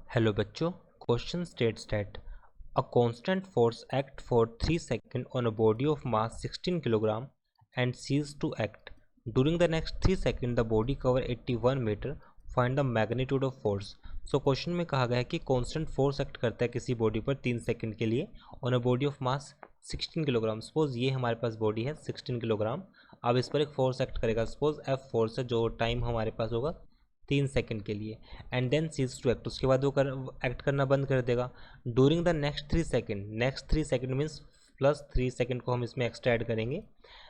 Hello बच्चों, question states that a constant force act for 3 seconds on a body of mass 16 kg and cease to act. During the next 3 seconds the body cover 81 meter. Find the magnitude of force. So question में कहा गया है कि constant force act करता है किसी body पर 3 second के लिए on a body of mass 16 kilogram. Suppose ये हमारे पास बॉडी है 16 किलोग्राम. अब इस पर एक फोर्स एक्ट करेगा. सपोज एफ फोर्स है जो टाइम हमारे पास होगा 3 सेकंड के लिए. And then ceases to act. उसके बाद वो एक्ट करना बंद कर देगा. During the next 3 second. Next 3 second means plus 3 second को हम इसमें एक्स्ट्रा ऐड करेंगे.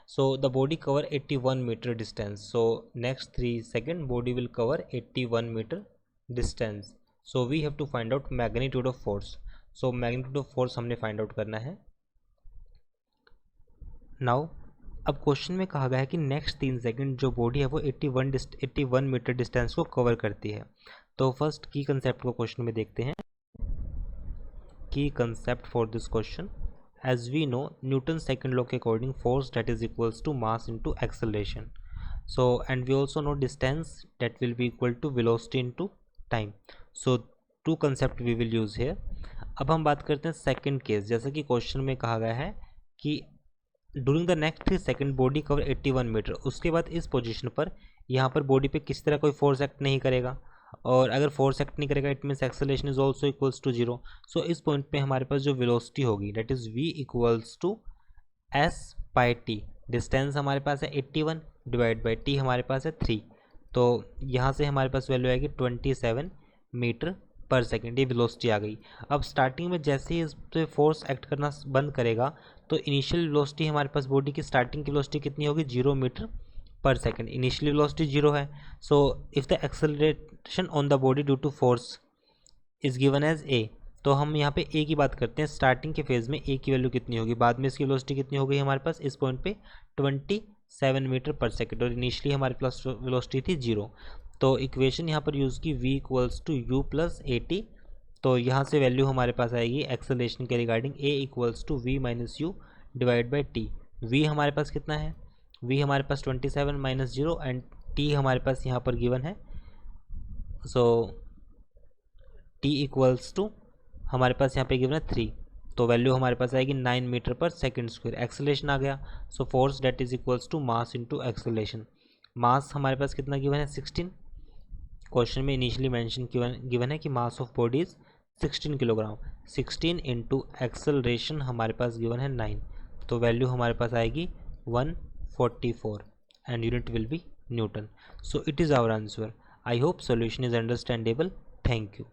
So the body cover 81 metre distance. So next 3 second body will cover 81 metre distance. So we have to find out magnitude of force. So magnitude of force हमने find out करना है. Now अब question में कहा गया है कि next 3 second जो बॉडी है वो 81 मीटर डिस्टेंस को कवर करती है. तो फर्स्ट की कंसेप्ट को क्वेश्चन में देखते हैं. की concept for this question. As we know Newton second law के according force that is equals to mass into acceleration. So and we also know distance that will be equal to velocity into time. So two concept we will use here. अब हम बात करते हैं second case. जैसा कि question में कहा गया है कि during the next 3 second body cover 81 metre. उसके बाद इस पोजीशन पर यहाँ पर बॉडी पे किस तरह कोई फोर्स एक्ट नहीं करेगा. और अगर फोर्स एक्ट नहीं करेगा it means acceleration is also equals to 0. So इस पॉइंट पे हमारे पास जो वेलोसिटी होगी that is v equals to s by t. Distance हमारे पास है 81 डिवाइड बाई टी हमारे पास है 3. तो यहाँ से हमारे पास वैल्यू आएगी 27 मीटर पर सेकेंड. ये वेलोसिटी आ गई. अब स्टार्टिंग में जैसे ही इस पर फोर्स एक्ट करना बंद करेगा तो इनिशियल वेलोसिटी हमारे पास बॉडी की स्टार्टिंग की वेलोसिटी कितनी होगी 0 मीटर पर सेकेंड. इनिशियल वेलोसिटी 0 है. So if the acceleration on the body due to force is given as a. तो हम यहाँ पे a की बात करते हैं. स्टार्टिंग के फेज में a की वैल्यू कितनी होगी, बाद में इसकी वेलोसिटी कितनी हो गई हमारे पास इस पॉइंट पे 27 मीटर पर सेकेंड. और इनिशियली हमारे पास वेलोसिटी थी 0. तो इक्वेशन यहाँ पर यूज़ की v equals to u plus a t. तो यहाँ से वैल्यू हमारे पास आएगी एक्सेलरेशन के regarding a equals to v minus u divide by t. v हमारे पास कितना है, v हमारे पास 27 माइनस 0 एंड t हमारे पास यहाँ पर गिवन है. सो t इक्वल्स टू हमारे पास यहाँ पे गिवन है 3. तो वैल्यू हमारे पास आएगी 9 मीटर पर सेकेंड स्क्वायर. एक्सेलरेशन आ गया. So force that is equals to mass into acceleration. Mass हमारे पास कितना गिवन है 16. क्वेश्चन में इनिशियली मेंशन गिवन है कि mass of body is 16 kilogram. 16 into acceleration हमारे पास गिवन है 9. तो वैल्यू हमारे पास आएगी 144 and unit will be newton. So it is our answer. I hope solution is understandable. Thank you.